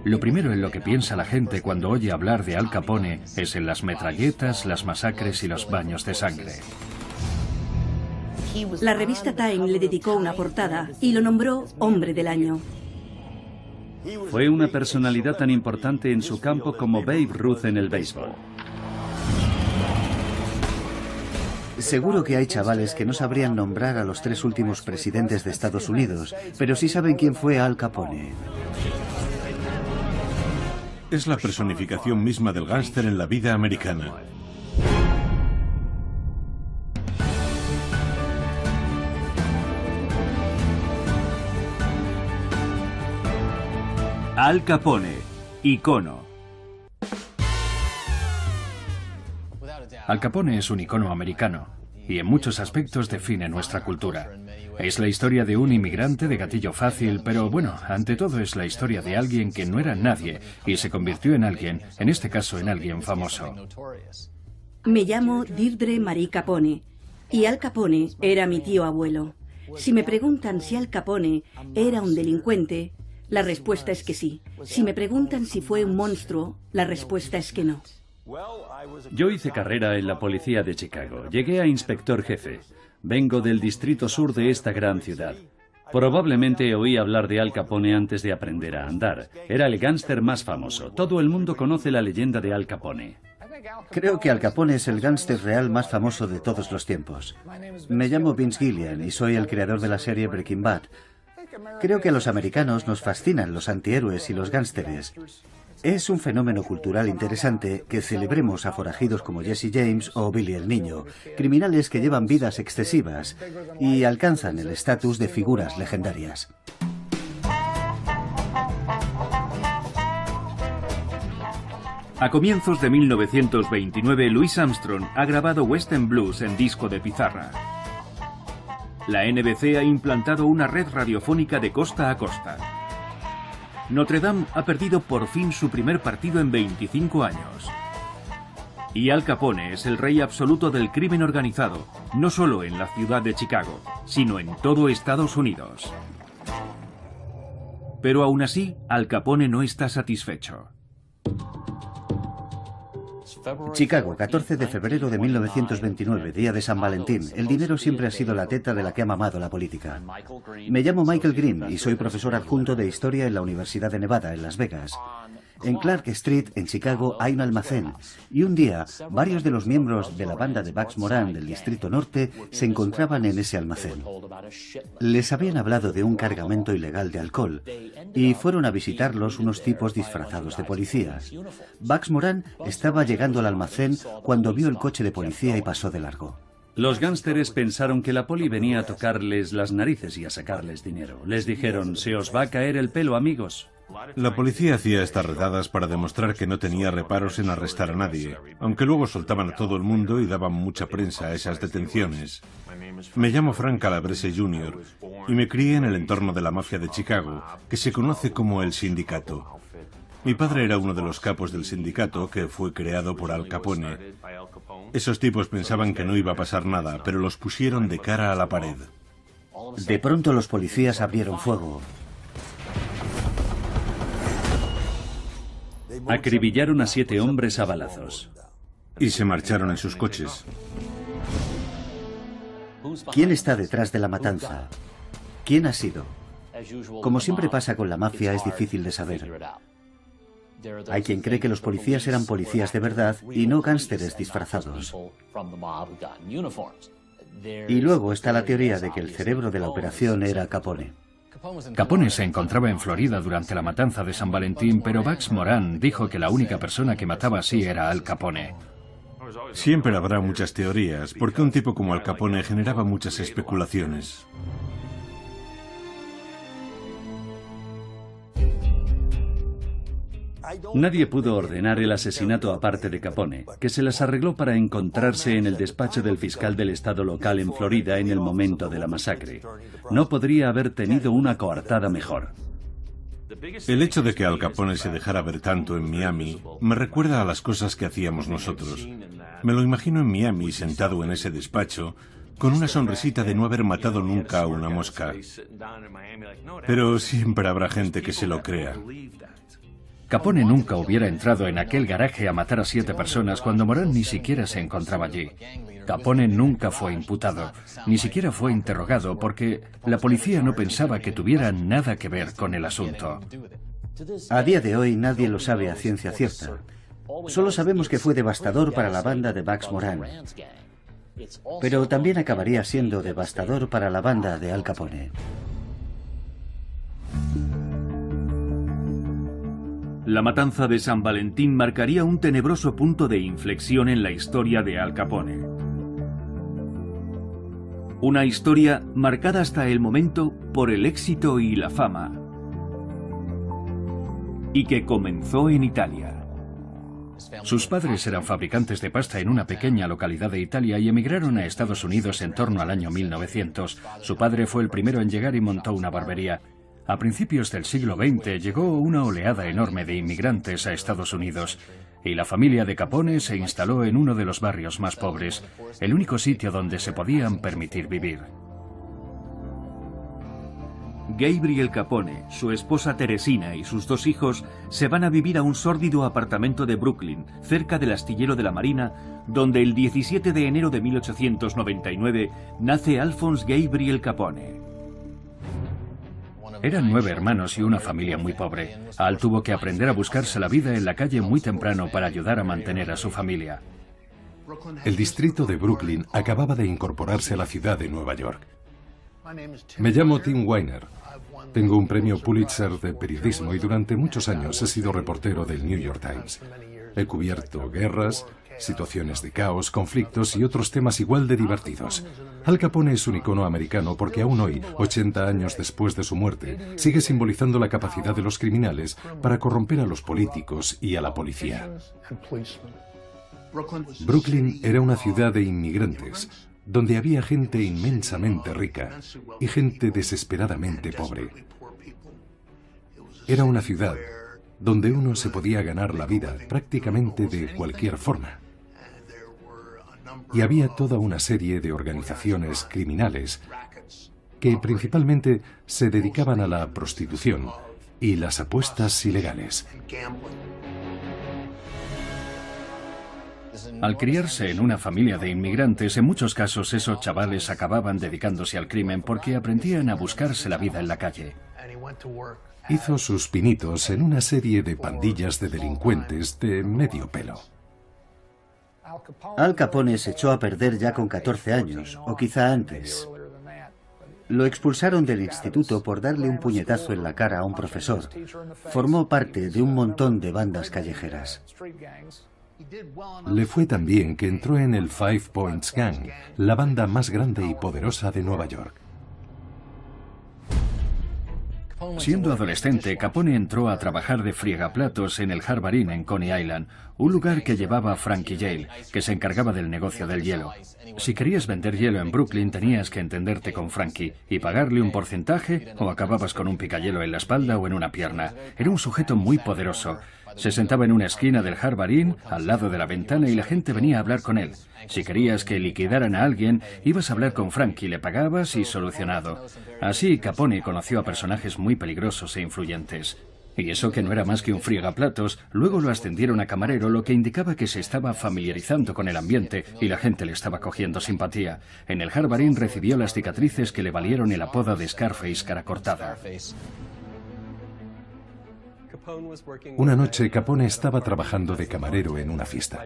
Lo primero en lo que piensa la gente cuando oye hablar de Al Capone es en las metralletas, las masacres y los baños de sangre. La revista Time le dedicó una portada y lo nombró Hombre del Año. Fue una personalidad tan importante en su campo como Babe Ruth en el béisbol. Seguro que hay chavales que no sabrían nombrar a los 3 últimos presidentes de Estados Unidos, pero sí saben quién fue Al Capone. Es la personificación misma del gángster en la vida americana. Al Capone, icono. Al Capone es un icono americano y en muchos aspectos define nuestra cultura. Es la historia de un inmigrante de gatillo fácil, pero bueno, ante todo es la historia de alguien que no era nadie y se convirtió en alguien, en este caso en alguien famoso. Me llamo Deirdre Marie Capone y Al Capone era mi tío abuelo. Si me preguntan si Al Capone era un delincuente, la respuesta es que sí. Si me preguntan si fue un monstruo, la respuesta es que no. Yo hice carrera en la policía de Chicago. Llegué a inspector jefe. Vengo del distrito sur de esta gran ciudad. Probablemente oí hablar de Al Capone antes de aprender a andar. Era el gángster más famoso. Todo el mundo conoce la leyenda de Al Capone. Creo que Al Capone es el gángster real más famoso de todos los tiempos. Me llamo Vince Gilligan y soy el creador de la serie Breaking Bad. Creo que a los americanos nos fascinan los antihéroes y los gángsteres. Es un fenómeno cultural interesante que celebremos a forajidos como Jesse James o Billy el Niño, criminales que llevan vidas excesivas y alcanzan el estatus de figuras legendarias. A comienzos de 1929, Louis Armstrong ha grabado Western Blues en disco de pizarra. La NBC ha implantado una red radiofónica de costa a costa. Notre Dame ha perdido por fin su primer partido en 25 años. Y Al Capone es el rey absoluto del crimen organizado, no solo en la ciudad de Chicago, sino en todo Estados Unidos. Pero aún así, Al Capone no está satisfecho. Chicago, 14 de febrero de 1929, día de San Valentín. El dinero siempre ha sido la teta de la que ha mamado la política. Me llamo Michael Green y soy profesor adjunto de Historia en la Universidad de Nevada, en Las Vegas. En Clark Street, en Chicago, hay un almacén. Y un día, varios de los miembros de la banda de Bugs Moran del Distrito Norte se encontraban en ese almacén. Les habían hablado de un cargamento ilegal de alcohol y fueron a visitarlos unos tipos disfrazados de policías. Bugs Moran estaba llegando al almacén cuando vio el coche de policía y pasó de largo. Los gánsteres pensaron que la poli venía a tocarles las narices y a sacarles dinero. Les dijeron, se os va a caer el pelo, amigos. La policía hacía estas redadas para demostrar que no tenía reparos en arrestar a nadie, aunque luego soltaban a todo el mundo y daban mucha prensa a esas detenciones. Me llamo Frank Calabrese Jr. y me crié en el entorno de la mafia de Chicago, que se conoce como el sindicato. Mi padre era uno de los capos del sindicato que fue creado por Al Capone. Esos tipos pensaban que no iba a pasar nada, pero los pusieron de cara a la pared. De pronto los policías abrieron fuego. Acribillaron a 7 hombres a balazos. Y se marcharon en sus coches. ¿Quién está detrás de la matanza? ¿Quién ha sido? Como siempre pasa con la mafia, es difícil de saber. Hay quien cree que los policías eran policías de verdad y no gánsteres disfrazados. Y luego está la teoría de que el cerebro de la operación era Capone. Capone se encontraba en Florida durante la matanza de San Valentín, pero Bugs Moran dijo que la única persona que mataba así era Al Capone. Siempre habrá muchas teorías, porque un tipo como Al Capone generaba muchas especulaciones. Nadie pudo ordenar el asesinato aparte de Capone, que se las arregló para encontrarse en el despacho del fiscal del estado local en Florida en el momento de la masacre. No podría haber tenido una coartada mejor. El hecho de que Al Capone se dejara ver tanto en Miami me recuerda a las cosas que hacíamos nosotros. Me lo imagino en Miami, sentado en ese despacho, con una sonrisita de no haber matado nunca a una mosca. Pero siempre habrá gente que se lo crea. Capone nunca hubiera entrado en aquel garaje a matar a 7 personas cuando Moran ni siquiera se encontraba allí. Capone nunca fue imputado, ni siquiera fue interrogado porque la policía no pensaba que tuviera nada que ver con el asunto. A día de hoy nadie lo sabe a ciencia cierta. Solo sabemos que fue devastador para la banda de Bugs Moran. Pero también acabaría siendo devastador para la banda de Al Capone. La matanza de San Valentín marcaría un tenebroso punto de inflexión en la historia de Al Capone. Una historia marcada hasta el momento por el éxito y la fama, y que comenzó en Italia. Sus padres eran fabricantes de pasta en una pequeña localidad de Italia y emigraron a Estados Unidos en torno al año 1900. Su padre fue el primero en llegar y montó una barbería. A principios del siglo XX llegó una oleada enorme de inmigrantes a Estados Unidos y la familia de Capone se instaló en uno de los barrios más pobres, el único sitio donde se podían permitir vivir. Gabriel Capone, su esposa Teresina y sus 2 hijos se van a vivir a un sórdido apartamento de Brooklyn, cerca del astillero de la Marina, donde el 17 de enero de 1899 nace Alphonse Gabriel Capone. Eran 9 hermanos y una familia muy pobre. Al tuvo que aprender a buscarse la vida en la calle muy temprano para ayudar a mantener a su familia. El distrito de Brooklyn acababa de incorporarse a la ciudad de Nueva York. Me llamo Tim Weiner. Tengo un premio Pulitzer de periodismo y durante muchos años he sido reportero del New York Times. He cubierto guerras, situaciones de caos, conflictos y otros temas igual de divertidos. Al Capone es un icono americano porque aún hoy, 80 años después de su muerte, sigue simbolizando la capacidad de los criminales para corromper a los políticos y a la policía. Brooklyn era una ciudad de inmigrantes, donde había gente inmensamente rica y gente desesperadamente pobre. Era una ciudad donde uno se podía ganar la vida prácticamente de cualquier forma. Y había toda una serie de organizaciones criminales que principalmente se dedicaban a la prostitución y las apuestas ilegales. Al criarse en una familia de inmigrantes, en muchos casos esos chavales acababan dedicándose al crimen porque aprendían a buscarse la vida en la calle. Hizo sus pinitos en una serie de pandillas de delincuentes de medio pelo. Al Capone se echó a perder ya con 14 años, o quizá antes. Lo expulsaron del instituto por darle un puñetazo en la cara a un profesor. Formó parte de un montón de bandas callejeras. Le fue tan bien que entró en el Five Points Gang, la banda más grande y poderosa de Nueva York. Siendo adolescente, Capone entró a trabajar de friegaplatos en el Harvard Inn en Coney Island, un lugar que llevaba Frankie Yale, que se encargaba del negocio del hielo. Si querías vender hielo en Brooklyn, tenías que entenderte con Frankie y pagarle un porcentaje o acababas con un picayelo en la espalda o en una pierna. Era un sujeto muy poderoso. Se sentaba en una esquina del Harvard Inn, al lado de la ventana, y la gente venía a hablar con él. Si querías que liquidaran a alguien, ibas a hablar con Frankie, le pagabas y solucionado. Así, Capone conoció a personajes muy peligrosos e influyentes. Y eso que no era más que un friegaplatos, luego lo ascendieron a camarero, lo que indicaba que se estaba familiarizando con el ambiente y la gente le estaba cogiendo simpatía. En el Harvard Inn recibió las cicatrices que le valieron el apodo de Scarface, cara cortada. Una noche Capone estaba trabajando de camarero en una fiesta.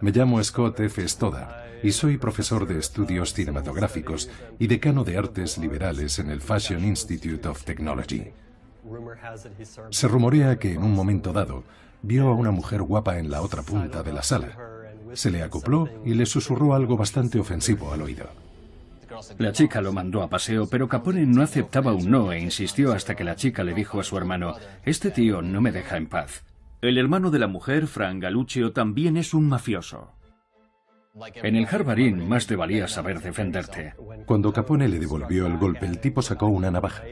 Me llamo Scott F. Stoddard y soy profesor de estudios cinematográficos y decano de artes liberales en el Fashion Institute of Technology. Se rumorea que en un momento dado vio a una mujer guapa en la otra punta de la sala. Se le acopló y le susurró algo bastante ofensivo al oído. La chica lo mandó a paseo, pero Capone no aceptaba un no e insistió hasta que la chica le dijo a su hermano: «Este tío no me deja en paz». El hermano de la mujer, Frank Galluccio, también es un mafioso. En el Harvard Inn más te valía saber defenderte. Cuando Capone le devolvió el golpe, el tipo sacó una navaja.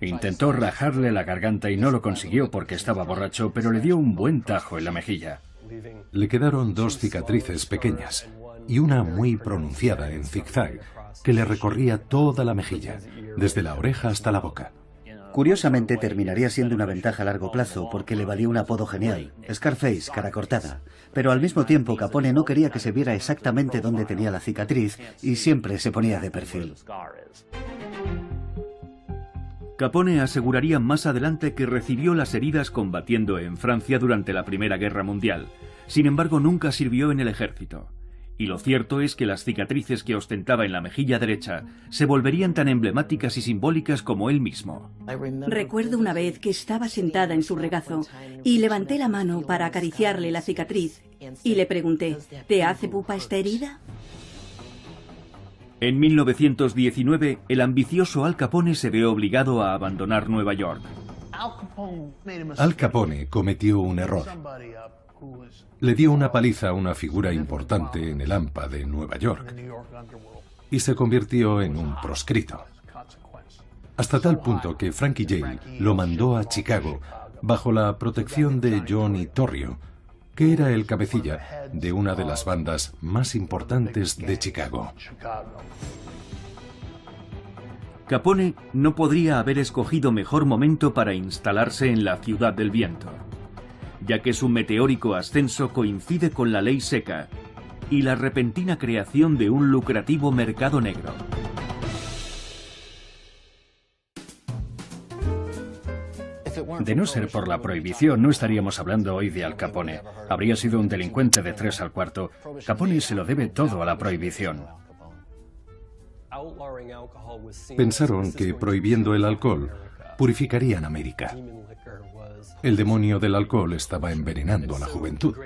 Intentó rajarle la garganta y no lo consiguió porque estaba borracho, pero le dio un buen tajo en la mejilla. Le quedaron 2 cicatrices pequeñas y una muy pronunciada en zigzag, que le recorría toda la mejilla, desde la oreja hasta la boca. Curiosamente terminaría siendo una ventaja a largo plazo porque le valía un apodo genial, Scarface, cara cortada. Pero al mismo tiempo Capone no quería que se viera exactamente dónde tenía la cicatriz y siempre se ponía de perfil. Capone aseguraría más adelante que recibió las heridas combatiendo en Francia durante la Primera Guerra Mundial. Sin embargo, nunca sirvió en el ejército. Y lo cierto es que las cicatrices que ostentaba en la mejilla derecha se volverían tan emblemáticas y simbólicas como él mismo. Recuerdo una vez que estaba sentada en su regazo y levanté la mano para acariciarle la cicatriz y le pregunté, ¿te hace pupa esta herida? En 1919, el ambicioso Al Capone se ve obligado a abandonar Nueva York. Al Capone cometió un error. Le dio una paliza a una figura importante en el AMPA de Nueva York y se convirtió en un proscrito. Hasta tal punto que Frankie Yale lo mandó a Chicago bajo la protección de Johnny Torrio, que era el cabecilla de una de las bandas más importantes de Chicago. Capone no podría haber escogido mejor momento para instalarse en la Ciudad del Viento, ya que su meteórico ascenso coincide con la ley seca y la repentina creación de un lucrativo mercado negro. De no ser por la prohibición, no estaríamos hablando hoy de Al Capone. Habría sido un delincuente de 3 al cuarto. Capone se lo debe todo a la prohibición. Pensaron que prohibiendo el alcohol purificarían América. El demonio del alcohol estaba envenenando a la juventud,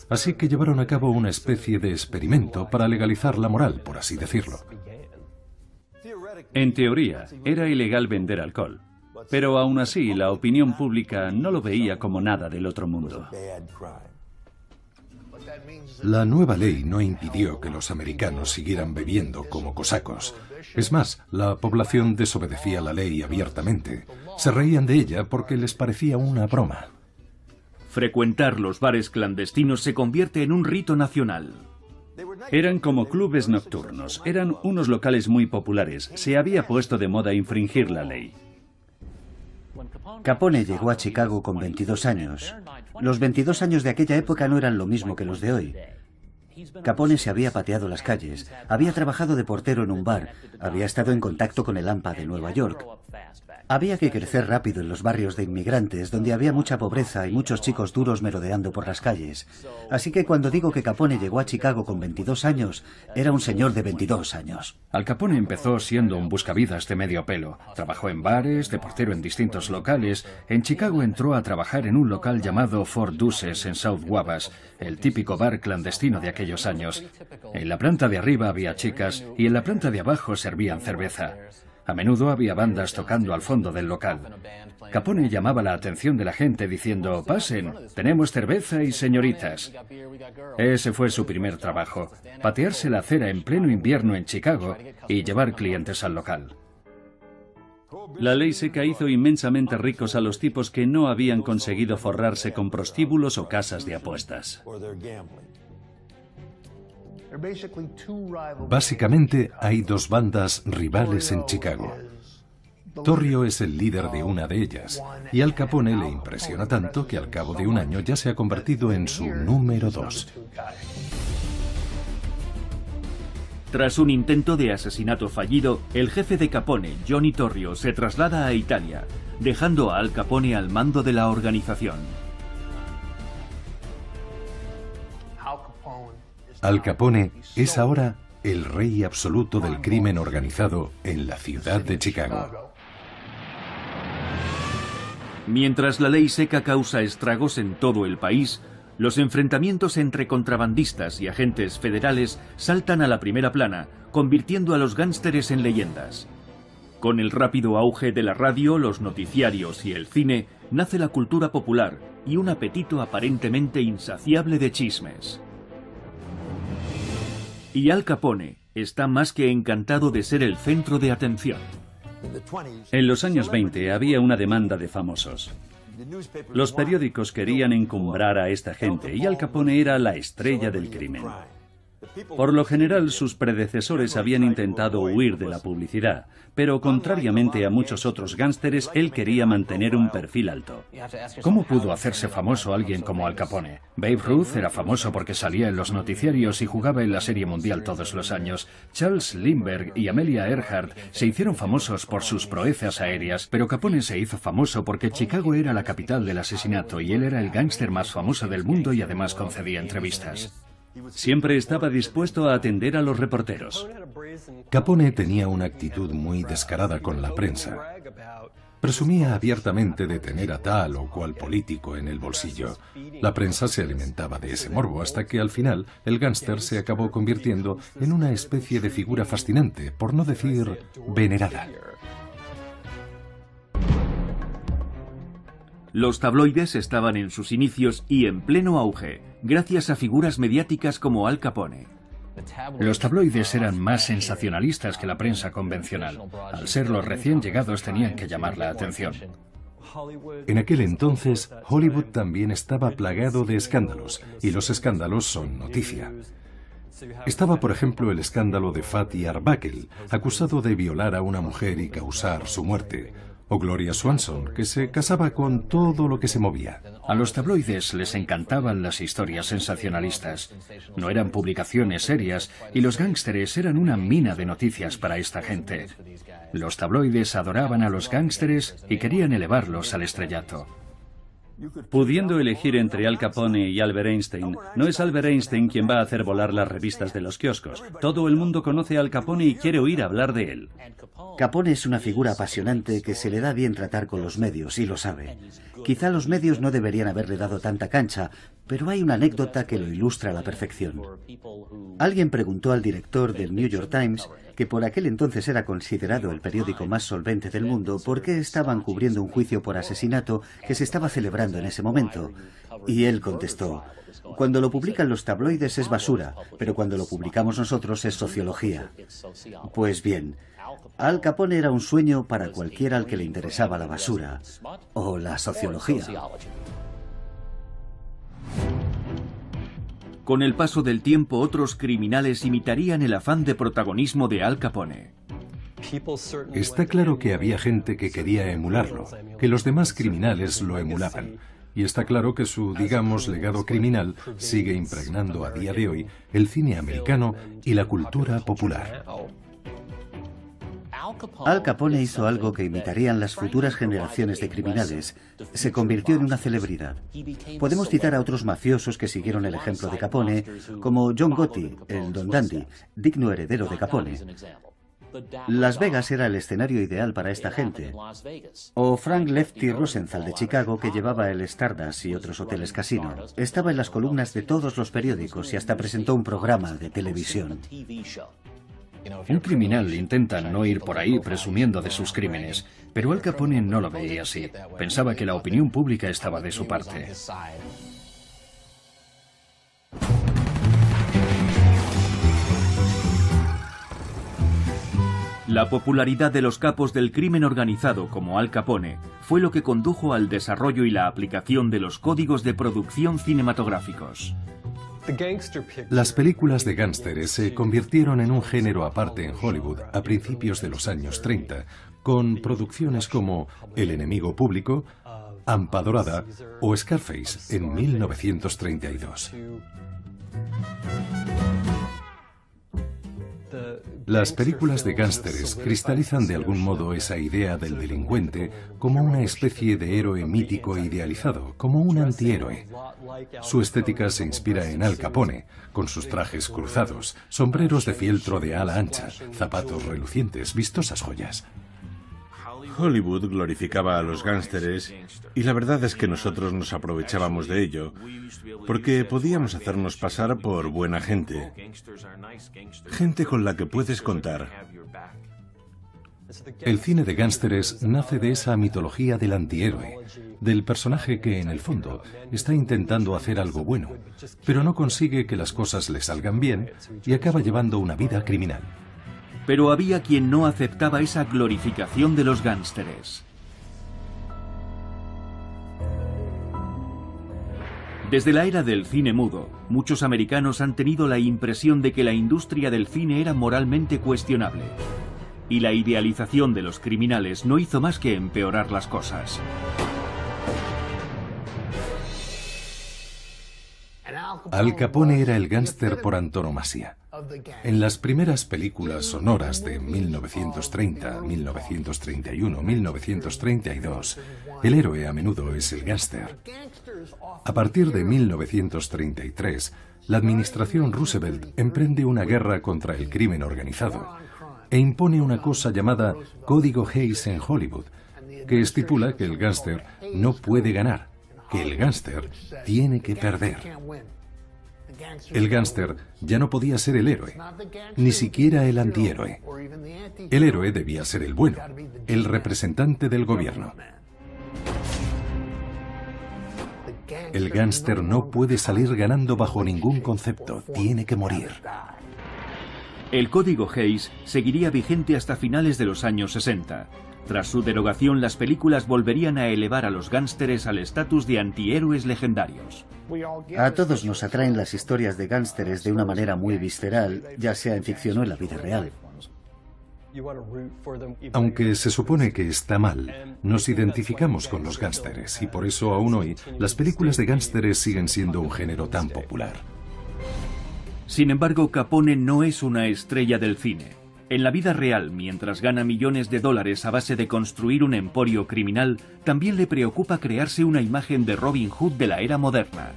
así que llevaron a cabo una especie de experimento para legalizar la moral, por así decirlo. En teoría, era ilegal vender alcohol, pero aún así la opinión pública no lo veía como nada del otro mundo. La nueva ley no impidió que los americanos siguieran bebiendo como cosacos. Es más, la población desobedecía la ley abiertamente. Se reían de ella porque les parecía una broma. Frecuentar los bares clandestinos se convierte en un rito nacional. Eran como clubes nocturnos, eran unos locales muy populares. Se había puesto de moda infringir la ley. Capone llegó a Chicago con 22 años. Los 22 años de aquella época no eran lo mismo que los de hoy. Capone se había pateado las calles, había trabajado de portero en un bar, había estado en contacto con el AMPA de Nueva York. Había que crecer rápido en los barrios de inmigrantes, donde había mucha pobreza y muchos chicos duros merodeando por las calles. Así que cuando digo que Capone llegó a Chicago con 22 años, era un señor de 22 años. Al Capone empezó siendo un buscavidas de medio pelo. Trabajó en bares, de portero en distintos locales. En Chicago entró a trabajar en un local llamado Four Deuces en South Wabash, el típico bar clandestino de aquellos años. En la planta de arriba había chicas y en la planta de abajo servían cerveza. A menudo había bandas tocando al fondo del local. Capone llamaba la atención de la gente diciendo, pasen, tenemos cerveza y señoritas. Ese fue su primer trabajo, patearse la acera en pleno invierno en Chicago y llevar clientes al local. La ley seca hizo inmensamente ricos a los tipos que no habían conseguido forrarse con prostíbulos o casas de apuestas. Básicamente hay dos bandas rivales en Chicago. Torrio es el líder de una de ellas, y Al Capone le impresiona tanto que al cabo de un año ya se ha convertido en su número 2. Tras un intento de asesinato fallido, el jefe de Capone, Johnny Torrio, se traslada a Italia, dejando a Al Capone al mando de la organización. Al Capone es ahora el rey absoluto del crimen organizado en la ciudad de Chicago. Mientras la ley seca causa estragos en todo el país, los enfrentamientos entre contrabandistas y agentes federales saltan a la primera plana, convirtiendo a los gánsteres en leyendas. Con el rápido auge de la radio, los noticiarios y el cine, nace la cultura popular y un apetito aparentemente insaciable de chismes. Y Al Capone está más que encantado de ser el centro de atención. En los años 20 había una demanda de famosos. Los periódicos querían encumbrar a esta gente y Al Capone era la estrella del crimen. Por lo general, sus predecesores habían intentado huir de la publicidad, pero contrariamente a muchos otros gángsteres, él quería mantener un perfil alto. ¿Cómo pudo hacerse famoso alguien como Al Capone? Babe Ruth era famoso porque salía en los noticiarios y jugaba en la Serie Mundial todos los años. Charles Lindbergh y Amelia Earhart se hicieron famosos por sus proezas aéreas, pero Capone se hizo famoso porque Chicago era la capital del asesinato y él era el gángster más famoso del mundo y además concedía entrevistas. Siempre estaba dispuesto a atender a los reporteros. Capone tenía una actitud muy descarada con la prensa. Presumía abiertamente de tener a tal o cual político en el bolsillo. La prensa se alimentaba de ese morbo hasta que al final el gángster se acabó convirtiendo en una especie de figura fascinante, por no decir venerada. Los tabloides estaban en sus inicios y en pleno auge, gracias a figuras mediáticas como Al Capone. Los tabloides eran más sensacionalistas que la prensa convencional. Al ser los recién llegados tenían que llamar la atención. En aquel entonces, Hollywood también estaba plagado de escándalos, y los escándalos son noticia. Estaba, por ejemplo, el escándalo de Fatty Arbuckle, acusado de violar a una mujer y causar su muerte. O Gloria Swanson, que se casaba con todo lo que se movía. A los tabloides les encantaban las historias sensacionalistas. No eran publicaciones serias y los gángsteres eran una mina de noticias para esta gente. Los tabloides adoraban a los gángsteres y querían elevarlos al estrellato. Pudiendo elegir entre Al Capone y Albert Einstein, no es Albert Einstein quien va a hacer volar las revistas de los kioscos. Todo el mundo conoce a Al Capone y quiere oír hablar de él. Capone es una figura apasionante que se le da bien tratar con los medios, y lo sabe. Quizá los medios no deberían haberle dado tanta cancha, pero hay una anécdota que lo ilustra a la perfección. Alguien preguntó al director del New York Times, que por aquel entonces era considerado el periódico más solvente del mundo, por qué estaban cubriendo un juicio por asesinato que se estaba celebrando en ese momento. Y él contestó: cuando lo publican los tabloides es basura, pero cuando lo publicamos nosotros es sociología. Pues bien, Al Capone era un sueño para cualquiera al que le interesaba la basura o la sociología. Con el paso del tiempo, otros criminales imitarían el afán de protagonismo de Al Capone. Está claro que había gente que quería emularlo, que los demás criminales lo emulaban. Y está claro que su, digamos, legado criminal sigue impregnando a día de hoy el cine americano y la cultura popular. Al Capone hizo algo que imitarían las futuras generaciones de criminales. Se convirtió en una celebridad. Podemos citar a otros mafiosos que siguieron el ejemplo de Capone, como John Gotti, el Don Dandy, digno heredero de Capone. Las Vegas era el escenario ideal para esta gente. O Frank Lefty Rosenthal de Chicago, que llevaba el Stardust y otros hoteles casino. Estaba en las columnas de todos los periódicos y hasta presentó un programa de televisión. Un criminal intenta no ir por ahí presumiendo de sus crímenes, pero Al Capone no lo veía así. Pensaba que la opinión pública estaba de su parte. La popularidad de los capos del crimen organizado como Al Capone fue lo que condujo al desarrollo y la aplicación de los códigos de producción cinematográficos. Las películas de gángsteres se convirtieron en un género aparte en Hollywood a principios de los años 30, con producciones como El enemigo público, Hampa Dorada o Scarface en 1932. Las películas de gángsteres cristalizan de algún modo esa idea del delincuente como una especie de héroe mítico idealizado, como un antihéroe. Su estética se inspira en Al Capone, con sus trajes cruzados, sombreros de fieltro de ala ancha, zapatos relucientes, vistosas joyas. Hollywood glorificaba a los gángsteres y la verdad es que nosotros nos aprovechábamos de ello, porque podíamos hacernos pasar por buena gente, gente con la que puedes contar. El cine de gángsteres nace de esa mitología del antihéroe, del personaje que en el fondo está intentando hacer algo bueno, pero no consigue que las cosas le salgan bien y acaba llevando una vida criminal. Pero había quien no aceptaba esa glorificación de los gángsteres. Desde la era del cine mudo, muchos americanos han tenido la impresión de que la industria del cine era moralmente cuestionable. Y la idealización de los criminales no hizo más que empeorar las cosas. Al Capone era el gángster por antonomasia. En las primeras películas sonoras de 1930, 1931, 1932, el héroe a menudo es el gángster. A partir de 1933, la administración Roosevelt emprende una guerra contra el crimen organizado e impone una cosa llamada Código Hays en Hollywood, que estipula que el gángster no puede ganar, que el gángster tiene que perder. El gángster ya no podía ser el héroe, ni siquiera el antihéroe. El héroe debía ser el bueno, el representante del gobierno. El gángster no puede salir ganando bajo ningún concepto, tiene que morir. El Código Hays seguiría vigente hasta finales de los años 60. Tras su derogación, las películas volverían a elevar a los gángsteres al estatus de antihéroes legendarios. A todos nos atraen las historias de gángsteres de una manera muy visceral, ya sea en ficción o en la vida real. Aunque se supone que está mal, nos identificamos con los gángsteres y por eso aún hoy las películas de gángsteres siguen siendo un género tan popular. Sin embargo, Capone no es una estrella del cine. En la vida real, mientras gana millones de dólares a base de construir un emporio criminal, también le preocupa crearse una imagen de Robin Hood de la era moderna.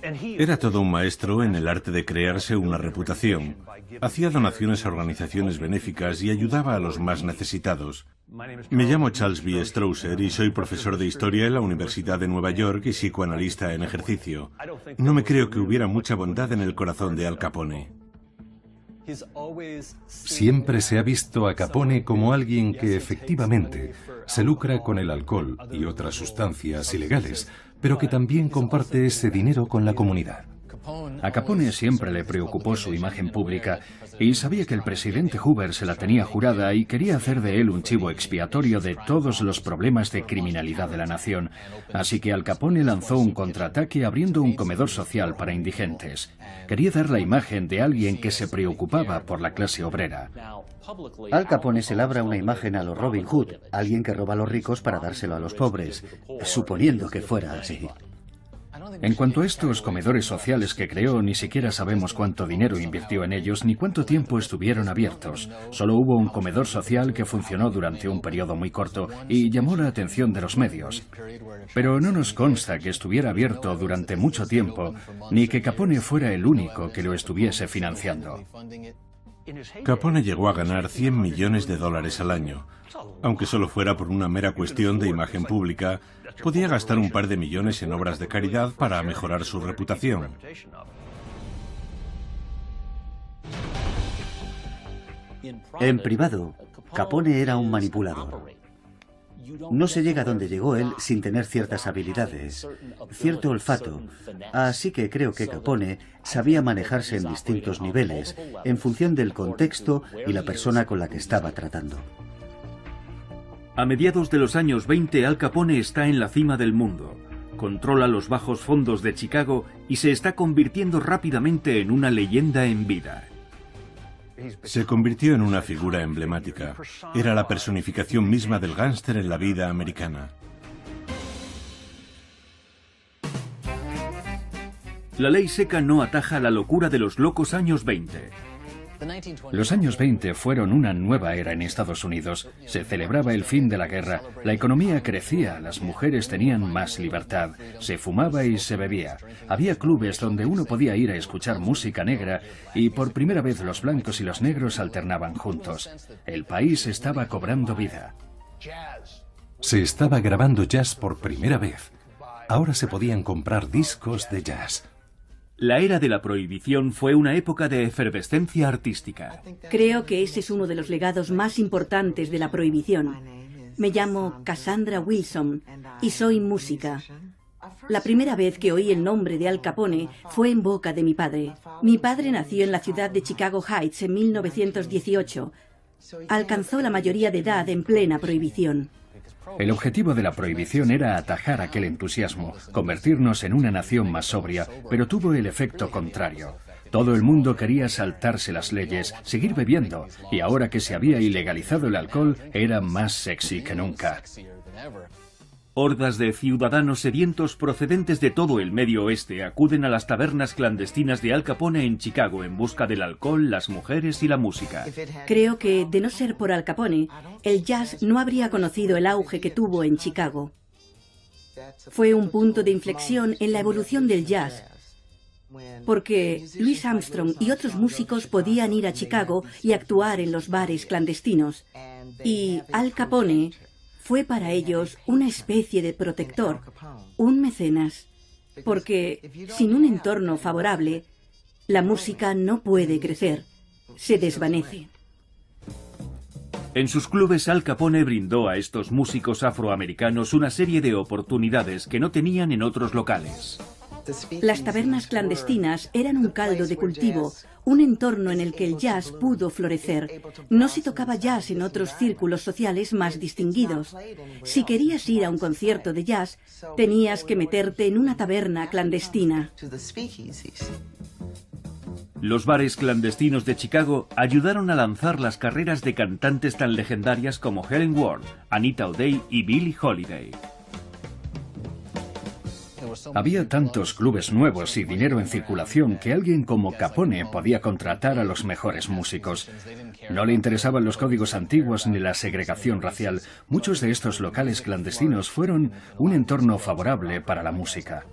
Era todo un maestro en el arte de crearse una reputación. Hacía donaciones a organizaciones benéficas y ayudaba a los más necesitados. Me llamo Charles B. Strausser y soy profesor de historia en la Universidad de Nueva York y psicoanalista en ejercicio. No me creo que hubiera mucha bondad en el corazón de Al Capone. Siempre se ha visto a Capone como alguien que efectivamente se lucra con el alcohol y otras sustancias ilegales, pero que también comparte ese dinero con la comunidad. A Capone siempre le preocupó su imagen pública y sabía que el presidente Hoover se la tenía jurada y quería hacer de él un chivo expiatorio de todos los problemas de criminalidad de la nación. Así que Al Capone lanzó un contraataque abriendo un comedor social para indigentes. Quería dar la imagen de alguien que se preocupaba por la clase obrera. Al Capone se labra una imagen a los Robin Hood, alguien que roba a los ricos para dárselo a los pobres, suponiendo que fuera así. En cuanto a estos comedores sociales que creó, ni siquiera sabemos cuánto dinero invirtió en ellos ni cuánto tiempo estuvieron abiertos. Solo hubo un comedor social que funcionó durante un periodo muy corto y llamó la atención de los medios. Pero no nos consta que estuviera abierto durante mucho tiempo, ni que Capone fuera el único que lo estuviese financiando. Capone llegó a ganar 100 millones de dólares al año. Aunque solo fuera por una mera cuestión de imagen pública, podía gastar un par de millones en obras de caridad para mejorar su reputación. En privado, Capone era un manipulador. No se llega donde llegó él sin tener ciertas habilidades, cierto olfato, así que creo que Capone sabía manejarse en distintos niveles, en función del contexto y la persona con la que estaba tratando. A mediados de los años 20, Al Capone está en la cima del mundo. Controla los bajos fondos de Chicago y se está convirtiendo rápidamente en una leyenda en vida. Se convirtió en una figura emblemática. Era la personificación misma del gángster en la vida americana. La ley seca no ataja la locura de los locos años 20. Los años 20 fueron una nueva era en Estados Unidos. Se celebraba el fin de la guerra, la economía crecía, las mujeres tenían más libertad, se fumaba y se bebía. Había clubes donde uno podía ir a escuchar música negra y por primera vez los blancos y los negros alternaban juntos. El país estaba cobrando vida. Se estaba grabando jazz por primera vez. Ahora se podían comprar discos de jazz. La era de la prohibición fue una época de efervescencia artística. Creo que ese es uno de los legados más importantes de la prohibición. Me llamo Cassandra Wilson y soy música. La primera vez que oí el nombre de Al Capone fue en boca de mi padre. Mi padre nació en la ciudad de Chicago Heights en 1918. Alcanzó la mayoría de edad en plena prohibición. El objetivo de la prohibición era atajar aquel entusiasmo, convertirnos en una nación más sobria, pero tuvo el efecto contrario. Todo el mundo quería saltarse las leyes, seguir bebiendo, y ahora que se había ilegalizado el alcohol, era más sexy que nunca. Hordas de ciudadanos sedientos procedentes de todo el Medio Oeste acuden a las tabernas clandestinas de Al Capone en Chicago en busca del alcohol, las mujeres y la música. Creo que, de no ser por Al Capone, el jazz no habría conocido el auge que tuvo en Chicago. Fue un punto de inflexión en la evolución del jazz, porque Louis Armstrong y otros músicos podían ir a Chicago y actuar en los bares clandestinos, y Al Capone fue para ellos una especie de protector, un mecenas, porque sin un entorno favorable, la música no puede crecer, se desvanece. En sus clubes, Al Capone brindó a estos músicos afroamericanos una serie de oportunidades que no tenían en otros locales. Las tabernas clandestinas eran un caldo de cultivo, un entorno en el que el jazz pudo florecer. No se tocaba jazz en otros círculos sociales más distinguidos. Si querías ir a un concierto de jazz, tenías que meterte en una taberna clandestina. Los bares clandestinos de Chicago ayudaron a lanzar las carreras de cantantes tan legendarias como Helen Ward, Anita O'Day y Billie Holiday. Había tantos clubes nuevos y dinero en circulación que alguien como Capone podía contratar a los mejores músicos. No le interesaban los códigos antiguos ni la segregación racial. Muchos de estos locales clandestinos fueron un entorno favorable para la música.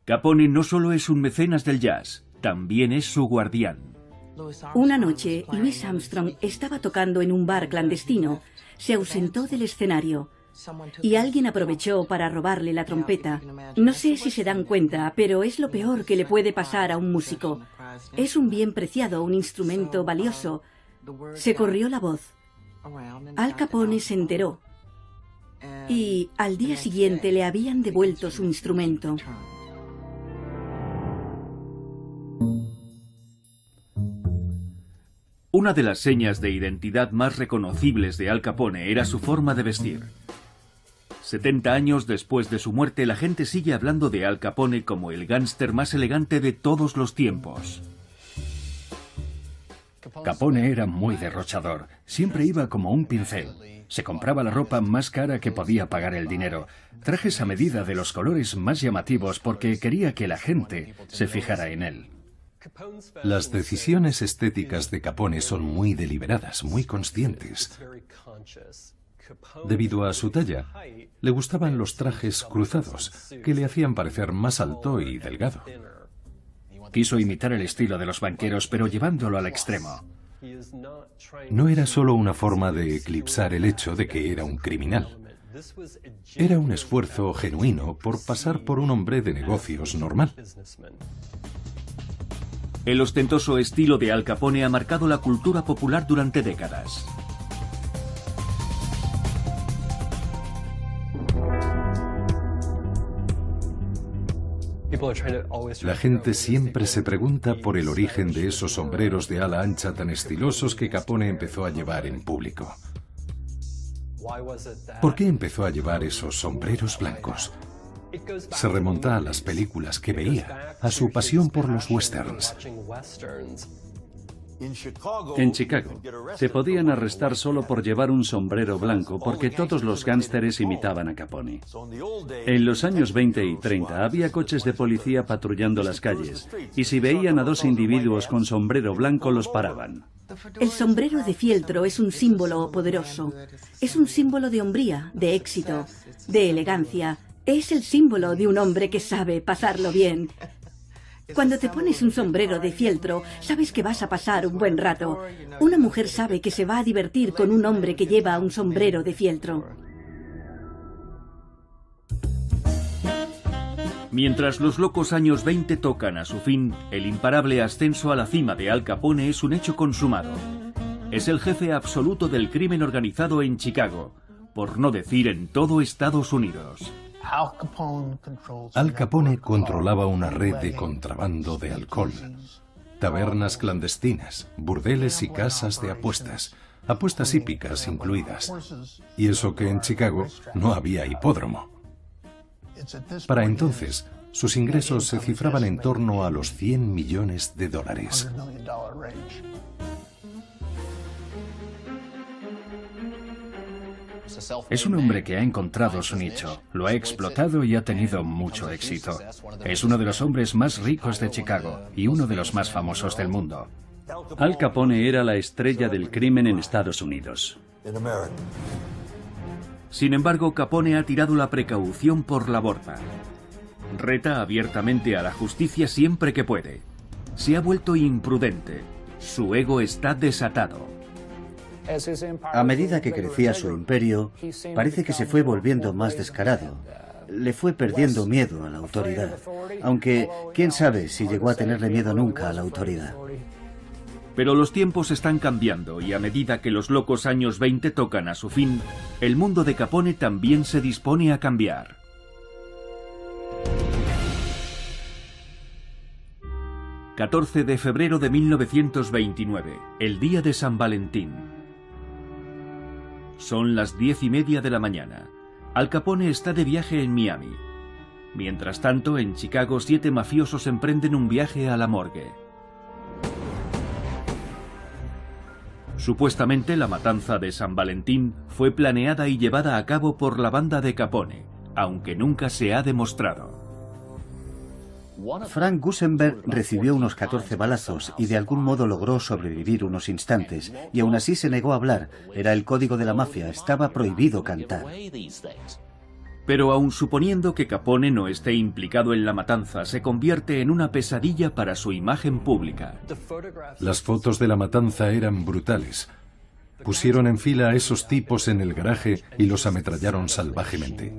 Capone no solo es un mecenas del jazz, también es su guardián. Una noche, Louis Armstrong estaba tocando en un bar clandestino. Se ausentó del escenario y alguien aprovechó para robarle la trompeta. No sé si se dan cuenta, pero es lo peor que le puede pasar a un músico. Es un bien preciado, un instrumento valioso. Se corrió la voz. Al Capone se enteró y al día siguiente le habían devuelto su instrumento. Una de las señas de identidad más reconocibles de Al Capone era su forma de vestir. 70 años después de su muerte, la gente sigue hablando de Al Capone como el gángster más elegante de todos los tiempos. Capone era muy derrochador. Siempre iba como un pincel. Se compraba la ropa más cara que podía pagar el dinero. Trajes a medida de los colores más llamativos porque quería que la gente se fijara en él. Las decisiones estéticas de Capone son muy deliberadas, muy conscientes. Debido a su talla, le gustaban los trajes cruzados, que le hacían parecer más alto y delgado. Quiso imitar el estilo de los banqueros, pero llevándolo al extremo. No era solo una forma de eclipsar el hecho de que era un criminal. Era un esfuerzo genuino por pasar por un hombre de negocios normal. El ostentoso estilo de Al Capone ha marcado la cultura popular durante décadas. La gente siempre se pregunta por el origen de esos sombreros de ala ancha tan estilosos que Capone empezó a llevar en público. ¿Por qué empezó a llevar esos sombreros blancos? Se remonta a las películas que veía, a su pasión por los westerns. En Chicago, se podían arrestar solo por llevar un sombrero blanco porque todos los gángsteres imitaban a Capone. En los años 20 y 30 había coches de policía patrullando las calles y si veían a dos individuos con sombrero blanco los paraban. El sombrero de fieltro es un símbolo poderoso. Es un símbolo de hombría, de éxito, de elegancia. Es el símbolo de un hombre que sabe pasarlo bien. Cuando te pones un sombrero de fieltro, sabes que vas a pasar un buen rato. Una mujer sabe que se va a divertir con un hombre que lleva un sombrero de fieltro. Mientras los locos años 20 tocan a su fin, el imparable ascenso a la cima de Al Capone es un hecho consumado. Es el jefe absoluto del crimen organizado en Chicago, por no decir en todo Estados Unidos. Al Capone controlaba una red de contrabando de alcohol, tabernas clandestinas, burdeles y casas de apuestas. apuestas hípicas incluidas. Y eso que en Chicago no había hipódromo. Para entonces, sus ingresos se cifraban en torno a los $100 millones. Es un hombre que ha encontrado su nicho, lo ha explotado y ha tenido mucho éxito. Es uno de los hombres más ricos de Chicago y uno de los más famosos del mundo. Al Capone era la estrella del crimen en Estados Unidos. Sin embargo, Capone ha tirado la precaución por la borda. Reta abiertamente a la justicia siempre que puede. Se ha vuelto imprudente. Su ego está desatado. A medida que crecía su imperio, parece que se fue volviendo más descarado. Le fue perdiendo miedo a la autoridad. Aunque, quién sabe si llegó a tenerle miedo nunca a la autoridad. Pero los tiempos están cambiando y a medida que los locos años 20 tocan a su fin, el mundo de Capone también se dispone a cambiar. ...14 de febrero de 1929, el día de San Valentín. Son las 10:30 de la mañana. Al Capone está de viaje en Miami. Mientras tanto, en Chicago, 7 mafiosos emprenden un viaje a la morgue. Supuestamente, la matanza de San Valentín fue planeada y llevada a cabo por la banda de Capone, aunque nunca se ha demostrado. Frank Gusenberg recibió unos 14 balazos y de algún modo logró sobrevivir unos instantes, y aún así se negó a hablar. Era el código de la mafia, estaba prohibido cantar. Pero aun suponiendo que Capone no esté implicado en la matanza, se convierte en una pesadilla para su imagen pública. Las fotos de la matanza eran brutales. Pusieron en fila a esos tipos en el garaje y los ametrallaron salvajemente.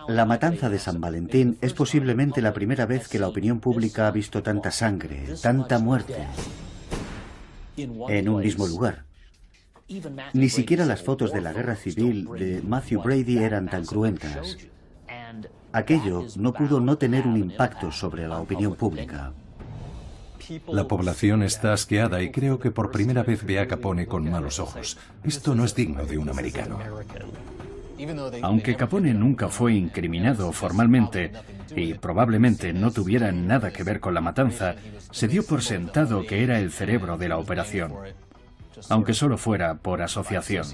La matanza de San Valentín es posiblemente la primera vez que la opinión pública ha visto tanta sangre, tanta muerte, en un mismo lugar. Ni siquiera las fotos de la guerra civil de Matthew Brady eran tan cruentas. Aquello no pudo no tener un impacto sobre la opinión pública. La población está asqueada y creo que por primera vez ve a Capone con malos ojos. Esto no es digno de un americano. Aunque Capone nunca fue incriminado formalmente y probablemente no tuviera nada que ver con la matanza, se dio por sentado que era el cerebro de la operación, aunque solo fuera por asociación.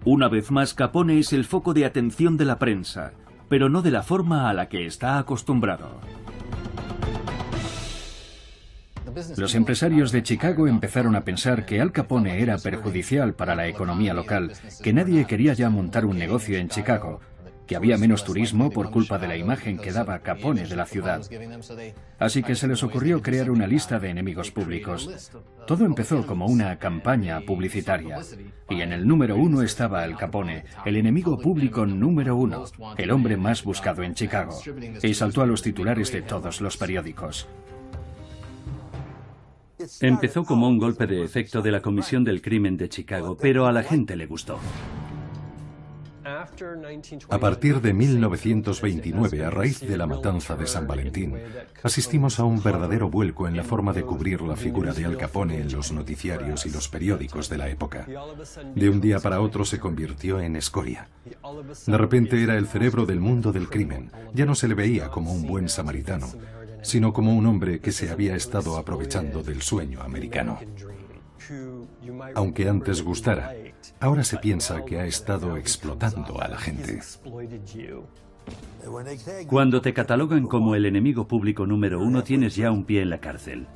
Una vez más, Capone es el foco de atención de la prensa, pero no de la forma a la que está acostumbrado. Los empresarios de Chicago empezaron a pensar que Al Capone era perjudicial para la economía local, que nadie quería ya montar un negocio en Chicago, que había menos turismo por culpa de la imagen que daba Capone de la ciudad. Así que se les ocurrió crear una lista de enemigos públicos. Todo empezó como una campaña publicitaria, y en el número 1 estaba Al Capone, el enemigo público número 1, el hombre más buscado en Chicago, y saltó a los titulares de todos los periódicos. Empezó como un golpe de efecto de la Comisión del Crimen de Chicago, pero a la gente le gustó. A partir de 1929, a raíz de la matanza de San Valentín, asistimos a un verdadero vuelco en la forma de cubrir la figura de Al Capone en los noticiarios y los periódicos de la época. De un día para otro se convirtió en escoria. De repente era el cerebro del mundo del crimen. Ya no se le veía como un buen samaritano, sino como un hombre que se había estado aprovechando del sueño americano. Aunque antes gustara, ahora se piensa que ha estado explotando a la gente. Cuando te catalogan como el enemigo público número 1, tienes ya un pie en la cárcel.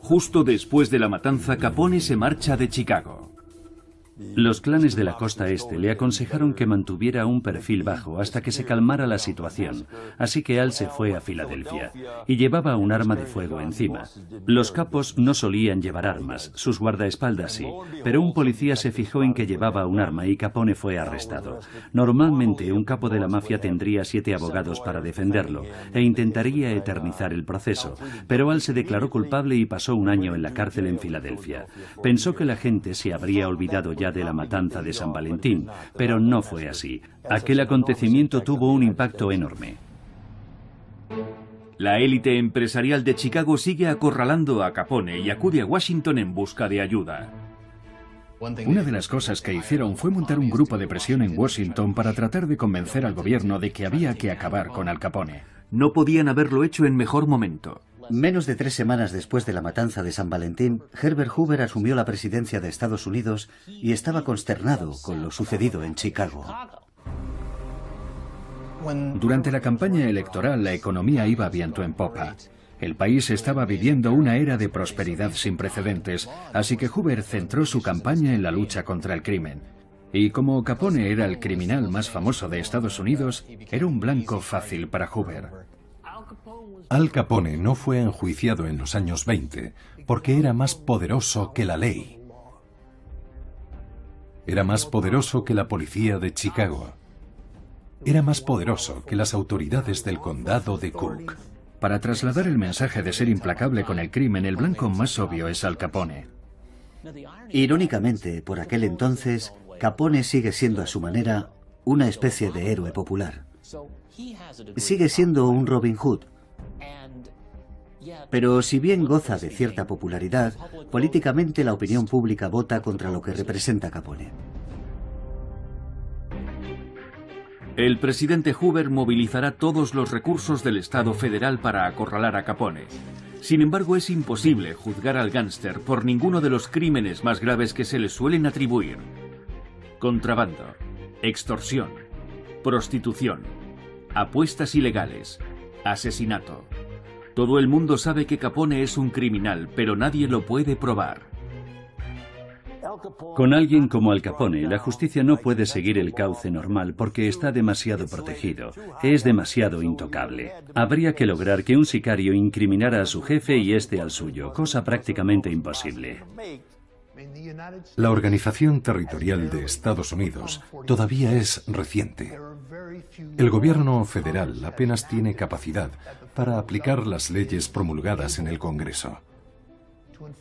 Justo después de la matanza, Capone se marcha de Chicago. Los clanes de la costa este le aconsejaron que mantuviera un perfil bajo hasta que se calmara la situación, así que Al se fue a Filadelfia y llevaba un arma de fuego encima. Los capos no solían llevar armas, sus guardaespaldas sí, pero un policía se fijó en que llevaba un arma y Capone fue arrestado. Normalmente un capo de la mafia tendría 7 abogados para defenderlo e intentaría eternizar el proceso, pero Al se declaró culpable y pasó un año en la cárcel en Filadelfia. Pensó que la gente se habría olvidado ya de la matanza de San Valentín, pero no fue así. Aquel acontecimiento tuvo un impacto enorme. La élite empresarial de Chicago sigue acorralando a Capone y acude a Washington en busca de ayuda. Una de las cosas que hicieron fue montar un grupo de presión en Washington para tratar de convencer al gobierno de que había que acabar con Al Capone. No podían haberlo hecho en mejor momento. Menos de 3 semanas después de la matanza de San Valentín, Herbert Hoover asumió la presidencia de Estados Unidos y estaba consternado con lo sucedido en Chicago. Durante la campaña electoral, la economía iba viento en popa. El país estaba viviendo una era de prosperidad sin precedentes, así que Hoover centró su campaña en la lucha contra el crimen. Y como Capone era el criminal más famoso de Estados Unidos, era un blanco fácil para Hoover. Al Capone no fue enjuiciado en los años 20 porque era más poderoso que la ley. Era más poderoso que la policía de Chicago. Era más poderoso que las autoridades del condado de Cook. Para trasladar el mensaje de ser implacable con el crimen, el blanco más obvio es Al Capone. Irónicamente, por aquel entonces, Capone sigue siendo a su manera una especie de héroe popular. Sigue siendo un Robin Hood. Pero si bien goza de cierta popularidad, políticamente la opinión pública vota contra lo que representa Capone. El presidente Hoover movilizará todos los recursos del Estado federal para acorralar a Capone. Sin embargo, es imposible juzgar al gángster por ninguno de los crímenes más graves que se le suelen atribuir. Contrabando, extorsión, prostitución, apuestas ilegales, asesinato. Todo el mundo sabe que Capone es un criminal, pero nadie lo puede probar. Con alguien como Al Capone, la justicia no puede seguir el cauce normal porque está demasiado protegido, es demasiado intocable. Habría que lograr que un sicario incriminara a su jefe y este al suyo, cosa prácticamente imposible. La organización territorial de Estados Unidos todavía es reciente. El gobierno federal apenas tiene capacidad para aplicar las leyes promulgadas en el Congreso.